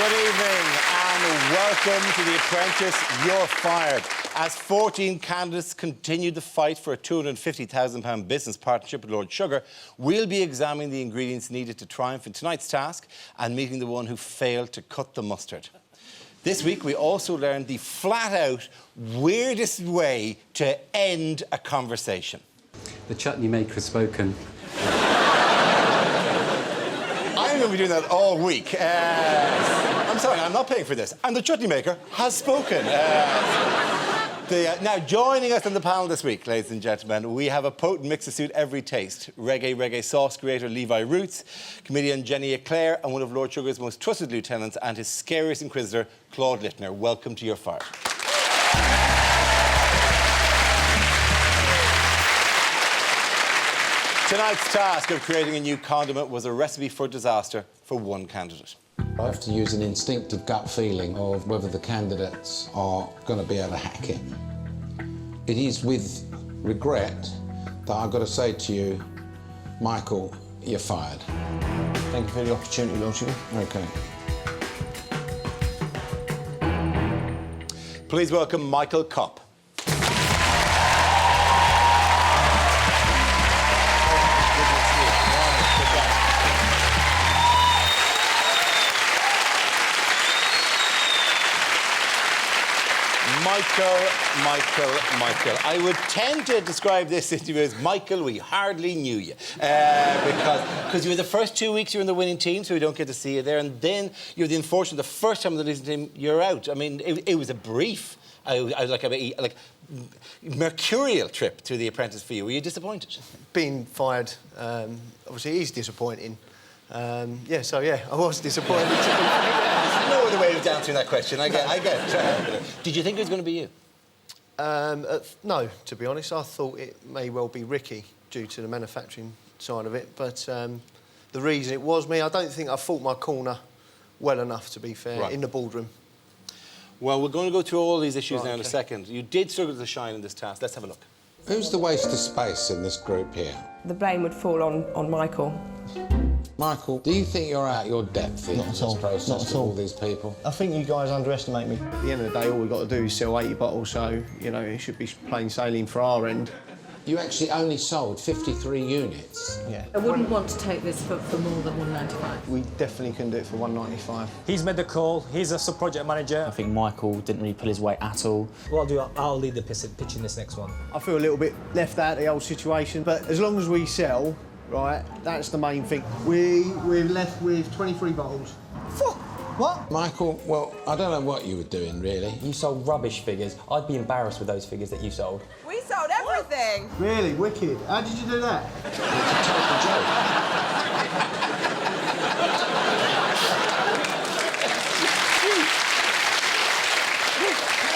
Good evening and welcome to The Apprentice, You're Fired. As 14 candidates continue the fight for a £250,000 business partnership with Lord Sugar, we'll be examining the ingredients needed to triumph in tonight's task and meeting the one who failed to cut the mustard. This week, we also learned the flat-out weirdest way to end a conversation. The chutney maker has spoken. I'm going to be doing that all week. I'm sorry, I'm not paying for this. And the chutney maker has spoken. Now, joining us on the panel this week, ladies and gentlemen, we have a potent mix to suit every taste. Reggae sauce creator Levi Roots, comedian Jenny Eclair, and one of Lord Sugar's most trusted lieutenants and his scariest inquisitor, Claude Littner. Welcome to Your Fire. Tonight's task of creating a new condiment was a recipe for disaster for one candidate. I have to use an instinctive gut feeling of whether the candidates are going to be able to hack it. It is with regret that I've got to say to you, Michael, you're fired. Thank you for the opportunity, Lord Sugar. OK. Please welcome Michael Kopp. Michael. I would tend to describe this interview as Michael, we hardly knew you. Because you were the first 2 weeks you were in the winning team, so we don't get to see you there. And then you're the unfortunate, the first time in the losing team, you're out. I mean, it was a brief, like mercurial trip through The Apprentice for you. Were you disappointed? Being fired, obviously, is disappointing. I was disappointed. No other way of answering that question. I get it. Did you think it was going to be you? No, to be honest. I thought it may well be Ricky due to the manufacturing side of it. But the reason it was me, I don't think I fought my corner well enough, to be fair, in the boardroom. Well, we're going to go through all these issues now in a second. You did struggle to shine in this task. Let's have a look. Who's the waste of space in this group here? The blame would fall on Michael. Michael, do you think you're out your depth in this process with all these people? I think you guys underestimate me. At the end of the day, all we've got to do is sell 80 bottles, so, you know, it should be plain sailing for our end. You actually only sold 53 units. Yeah. I wouldn't want to take this for more than 195. We definitely couldn't do it for 195. He's made the call. He's a sub-project manager. I think Michael didn't really pull his weight at all. What I'll do, I'll lead the pitch in this next one. I feel a little bit left out of the old situation, but as long as we sell, right, that's the main thing. We're left with 23 bottles. Fuck! What? Michael, well, I don't know what you were doing, really. You sold rubbish figures. I'd be embarrassed with those figures that you sold. We sold everything. Really? Wicked. How did you do that? It's a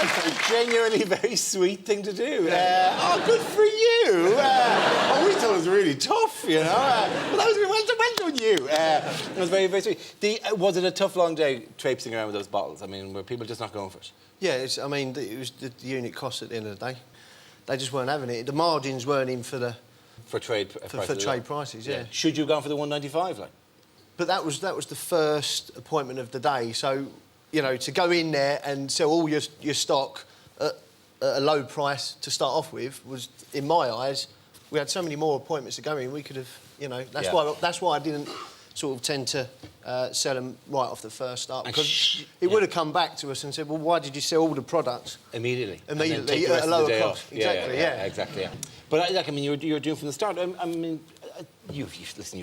It's a genuinely very sweet thing to do. Oh, good for you. We thought it was really tough, you know. Well, that was well done, you. It was very, very sweet. Was it a tough, long day traipsing around with those bottles? I mean, were people just not going for it? Yeah, it was the unit cost at the end of the day. They just weren't having it. The margins weren't in for the... For trade prices? For trade prices, yeah. Should you have gone for the 195, like? But that was the first appointment of the day, so... You know, to go in there and sell all your stock at a low price to start off with was, in my eyes, we had so many more appointments to go in. We could have, you know, that's why I didn't sort of tend to sell them right off the first start, because it would have come back to us and said, well, why did you sell all the products immediately at a lower cost? Exactly. Yeah. But I mean, you were doing from the start. I mean. You've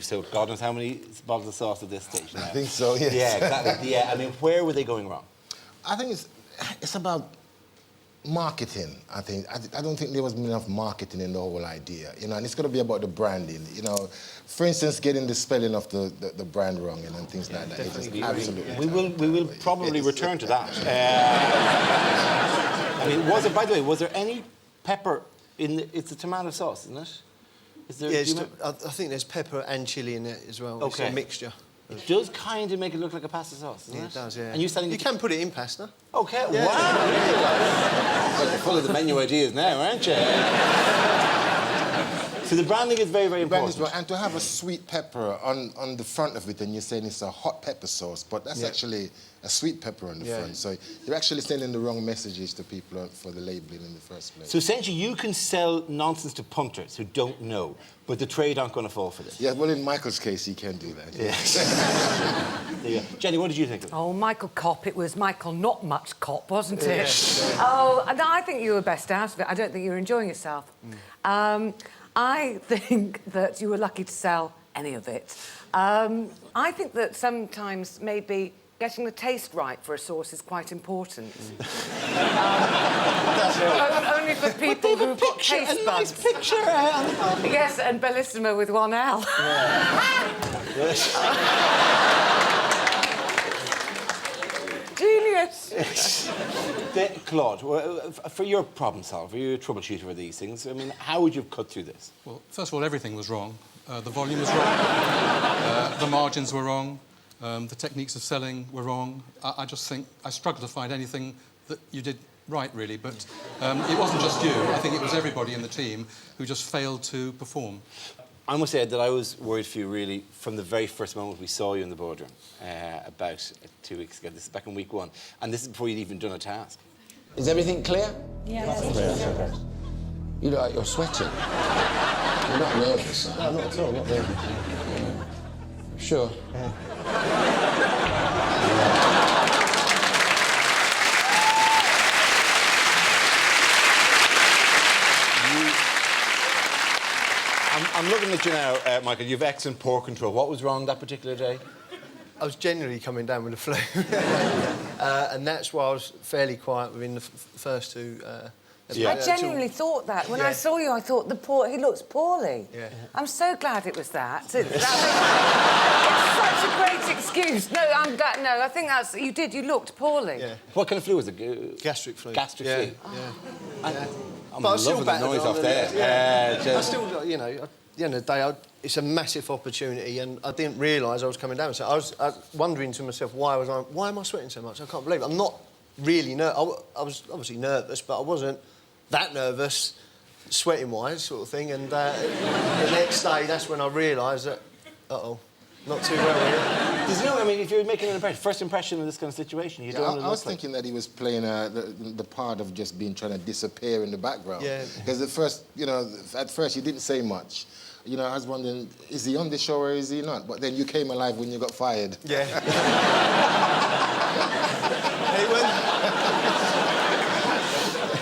sold God knows how many bottles of sauce at this stage now. I think so, yes. Yeah, exactly. Yeah, I mean, where were they going wrong? I think it's about marketing, I think. I don't think there was enough marketing in the whole idea, you know, and it's going to be about the branding, you know. For instance, getting the spelling of the brand wrong and things like that. It's absolutely... We will probably return to that. I mean, by the way, was there any pepper in it's a tomato sauce, isn't it? Is there, I think there's pepper and chilli in it as well. Okay. It's a mixture. It does kind of make it look like a pasta sauce, doesn't it? It does, yeah. And you can put it in pasta. Okay, yeah. Wow! Well, you're full of the menu ideas now, aren't you? So the branding is very, very important. And to have a sweet pepper on the front of it, and you're saying it's a hot pepper sauce, but that's actually a sweet pepper on the front. So you're actually sending the wrong messages to people for the labelling in the first place. So essentially, you can sell nonsense to punters who don't know, but the trade aren't going to fall for this. Yeah, well, in Michael's case, he can do that. Yes. There you go. Jenny, what did you think of it? Oh, Michael Cop. It was Michael not much cop, wasn't it? Oh, no, I think you were best out of it. I don't think you were enjoying yourself. I think that you were lucky to sell any of it. I think that sometimes maybe getting the taste right for a sauce is quite important. Only for people who've got taste buds. Nice picture on the bottom. Yes, and Bellissima with one L. Genius. Claude, for your problem solver, you're a troubleshooter for these things. I mean, how would you have cut through this? Well, first of all, everything was wrong. The volume was wrong. The margins were wrong. The techniques of selling were wrong. I just think I struggled to find anything that you did right, really. But it wasn't just you. I think it was everybody in the team who just failed to perform. I must say that I was worried for you, really, from the very first moment we saw you in the boardroom, about 2 weeks ago. This is back in week 1. And this is before you'd even done a task. Is everything clear? Yes. You look like you're sweating. You're not nervous. No, not at all, not really. Sure. I'm looking at you now, Michael. You have excellent pore control. What was wrong that particular day? I was generally coming down with the flu. And that's why I was fairly quiet within the first two... I genuinely thought that. When I saw you, I thought, he looks poorly. Yeah. I'm so glad it was that. It's such a great excuse. No, I'm glad... No, I think that's... You did. You looked poorly. Yeah. What kind of flu was it? Gastric flu. Gastric flu? Yeah. I'm But I still loving the battled noise on off and there. I still, you know, at the end of the day, it's a massive opportunity, and I didn't realise I was coming down. So I was wondering to myself, why am I sweating so much? I can't believe it. I'm not really nervous. I was obviously nervous, but I wasn't that nervous, sweating-wise, sort of thing. And the next day, that's when I realised that, not too well here. There's no, I mean, if you're making an first impression in this kind of situation, you don't. I was thinking that he was playing the part of just trying to disappear in the background. Yeah. Because at first you didn't say much. You know, I was wondering, is he on the show or is he not? But then you came alive when you got fired. Yeah.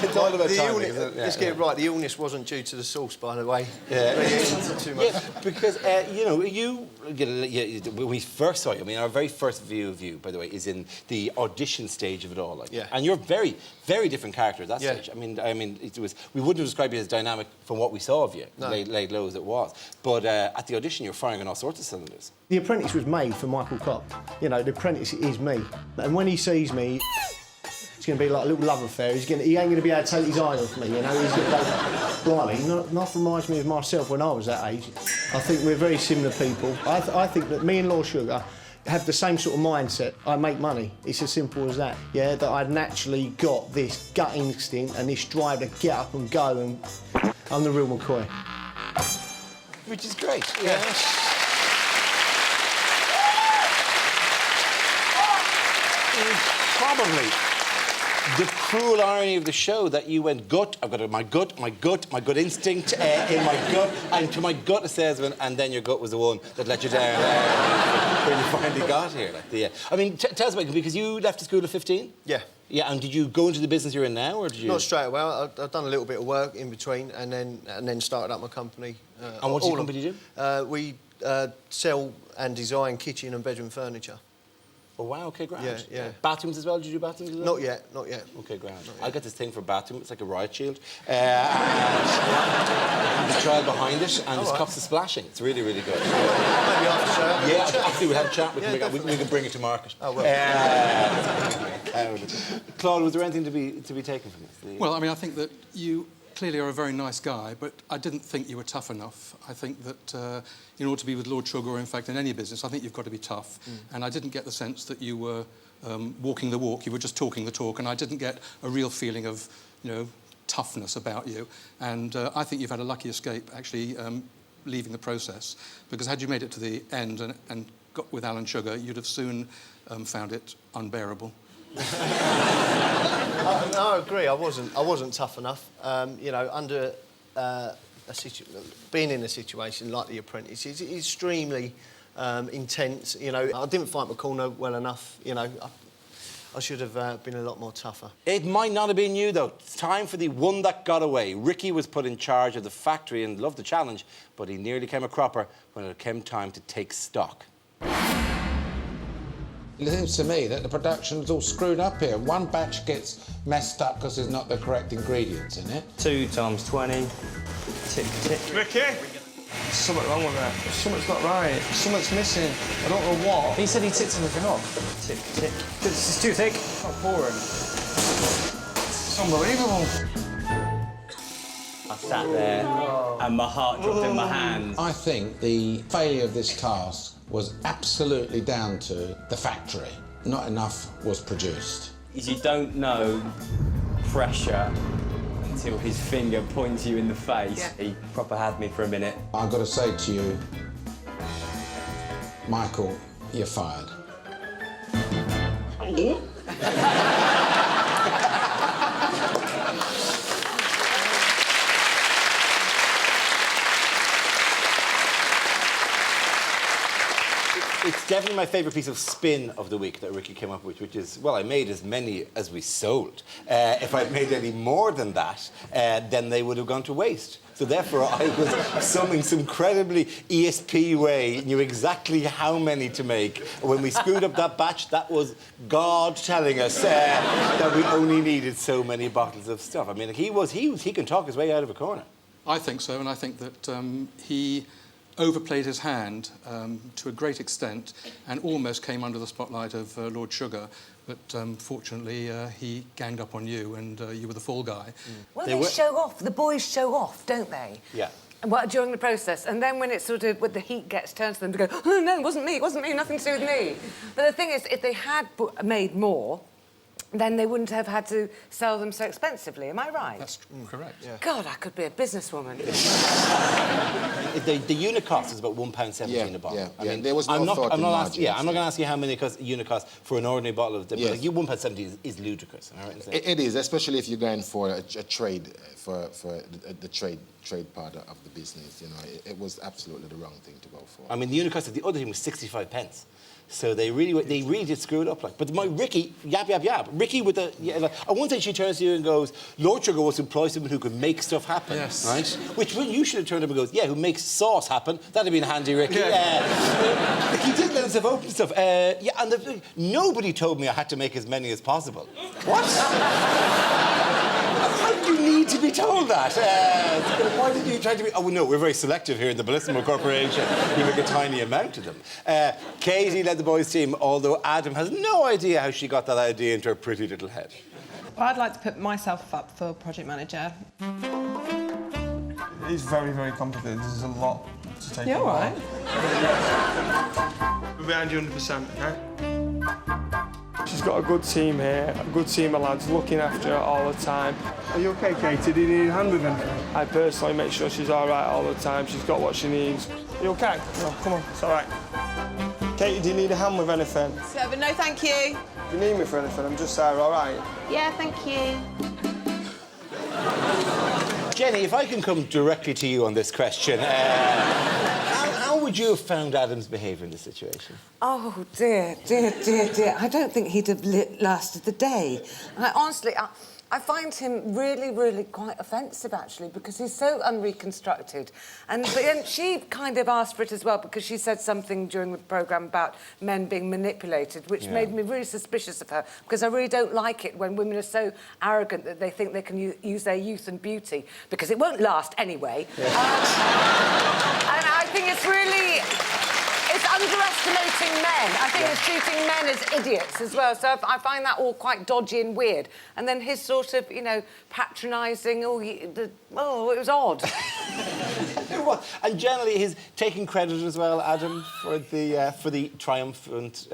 It's all about timing, illness, isn't it? let's get it right. The illness wasn't due to the sauce, by the way. Yeah. Too much. Yeah, because, you know, when we first saw you, I mean, our very first view of you, by the way, is in the audition stage of it all. And you're a very, very different character at that stage. I mean, we wouldn't have described you as dynamic from what we saw of you, laid low as it was. But at the audition, you're firing on all sorts of cylinders. The Apprentice was made for Michael Cop. You know, The Apprentice is me. And when he sees me, it's going to be like a little love affair. He ain't going to be able to take his eye off me, you know. He's going to go, blimey, not reminds me of myself when I was that age. I think we're very similar people. I think that me and Lord Sugar have the same sort of mindset. I make money. It's as simple as that. Yeah, that I've naturally got this gut instinct and this drive to get up and go, and I'm the real McCoy. Which is great. Yeah. Probably the cruel irony of the show that you went gut, I've got my gut instinct in my gut, and to my gut assessment, and then your gut was the one that let you down when you finally got here. I mean, tell us about it, because you left the school at 15? Yeah. Yeah, and did you go into the business you're in now, or did you...? Not straight away. I've done a little bit of work in between, and then started up my company. And what does your company do? We sell and design kitchen and bedroom furniture. Oh, wow, OK, grand. Yeah. Bathrooms as well? Did you do bathrooms as well? Not yet. OK, grand. I got this thing for a bathroom. It's like a riot shield. And the trial behind it, and it stops the splashing. It's really, really good. Maybe after show. Yeah, after we have a chat, we can bring it to market. Oh, well. Claude, was there anything to be taken from this? Well, I mean, I think that you clearly are a very nice guy, but I didn't think you were tough enough. I think that in order to be with Lord Sugar, or in fact in any business, I think you've got to be tough. And I didn't get the sense that you were walking the walk. You were just talking the talk, and I didn't get a real feeling of, you know, toughness about you, and I think you've had a lucky escape, actually, leaving the process, because had you made it to the end and got with Alan Sugar, you'd have soon found it unbearable. I agree. I wasn't tough enough. You know, under being in a situation like The Apprentice is extremely intense. You know, I didn't fight my corner well enough. You know, I should have been a lot more tougher. It might not have been you, though. It's time for the one that got away. Ricky was put in charge of the factory and loved the challenge, but he nearly came a cropper when it came time to take stock. It seems to me that the production's all screwed up here. One batch gets messed up because there's not the correct ingredients in it. 2 times 20. Tick, tick. Ricky? There's something wrong with that. Something's not right. Something's missing. I don't know what. He said he ticked everything off. Tick, tick. This is too thick. It's not pouring. It's unbelievable. I sat there and my heart dropped in my hands. I think the failure of this task was absolutely down to the factory. Not enough was produced. You don't know pressure until his finger points you in the face. Yeah. He proper had me for a minute. I've got to say to you, Michael, you're fired. It's definitely my favourite piece of spin of the week that Ricky came up with, which is, well, I made as many as we sold. If I'd made any more than that, then they would have gone to waste. So therefore, I was summing some incredibly ESP way, knew exactly how many to make. When we screwed up that batch, that was God telling us that we only needed so many bottles of stuff. I mean, he can talk his way out of a corner. I think so, and I think that he overplayed his hand to a great extent and almost came under the spotlight of Lord Sugar, but fortunately he ganged up on you and you were the fall guy. Well, they show off. The boys show off, don't they? Yeah. Well, during the process, and then when it's sort of, when the heat gets turned to them, to go, oh, no, it wasn't me, nothing to do with me. But the thing is, if they had made more, then they wouldn't have had to sell them so expensively. Am I right? That's correct. Yeah. God, I could be a businesswoman. The unit cost is about £1.17 a bottle. Yeah, I mean, there was no thought in margins. Yeah, I'm not going to ask you how many unit cost for an ordinary bottle of... Yes. But like, £1.17 is ludicrous. Am I right in saying? It is, especially if you're going for a trade, for the trade part of the business. You know, it was absolutely the wrong thing to go for. I mean, the unit cost of the other thing was 65 pence. So they really did screw it up. Like, but my Ricky, yap. Ricky with the, like, at one stage she turns to you and goes, Lord Sugar wants to employ someone who can make stuff happen. Yes. Right? Which you should have turned up and goes, yeah, who makes sauce happen. That'd have been handy, Ricky. Yeah. He did let himself open stuff. Yeah, and nobody told me I had to make as many as possible. What? How do you need to be told that? Why did you try to be... Oh, no, we're very selective here in the Bellissimo Corporation. You make a tiny amount of them. Katie led the boys' team, although Adam has no idea how she got that idea into her pretty little head. Well, I'd like to put myself up for project manager. It's very, very complicated. There's a lot to take. You're all right. We're behind you 100%, okay? She's got a good team here, a good team of lads looking after her all the time. Are you OK, Katie? Do you need a hand with anything? I personally make sure she's all right all the time. She's got what she needs. Are you OK? No, come on, it's all right. Katie, do you need a hand with anything? But no, thank you. Do you need me for anything? I'm just there, all right? Yeah, thank you. Jenny, if I can come directly to you on this question, how would you have found Adam's behaviour in this situation? Oh, dear. I don't think he'd have lasted the day. Honestly, I find him really quite offensive, actually, because he's so unreconstructed. But then she kind of asked for it as well, because she said something during the programme about men being manipulated, which made me really suspicious of her, because I really don't like it when women are so arrogant that they think they can use their youth and beauty, because it won't last anyway. Yeah. And I think it's really... It's underestimating men. I think it's treating men as idiots as well. So I find that all quite dodgy and weird. And then his sort of, patronising, it was odd. And generally, he's taking credit as well, Adam, for the triumphant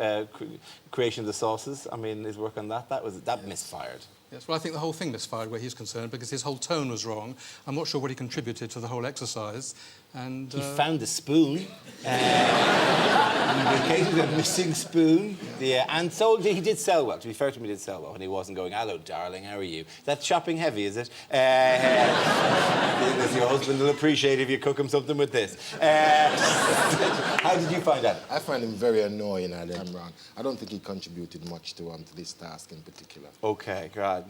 creation of the sauces. I mean, his work on that misfired. Yes, well, I think the whole thing misfired where he's concerned because his whole tone was wrong. I'm not sure what he contributed to the whole exercise. And He found the spoon. He located a missing spoon. Yeah, and so he did sell well. To be fair to him, he did sell well when he wasn't going, hello, darling, how are you? That's shopping heavy, is it? Your husband will appreciate if you cook him something with this. How did you find out? I find him very annoying at the time round. I don't think he contributed much to this task in particular. OK, God.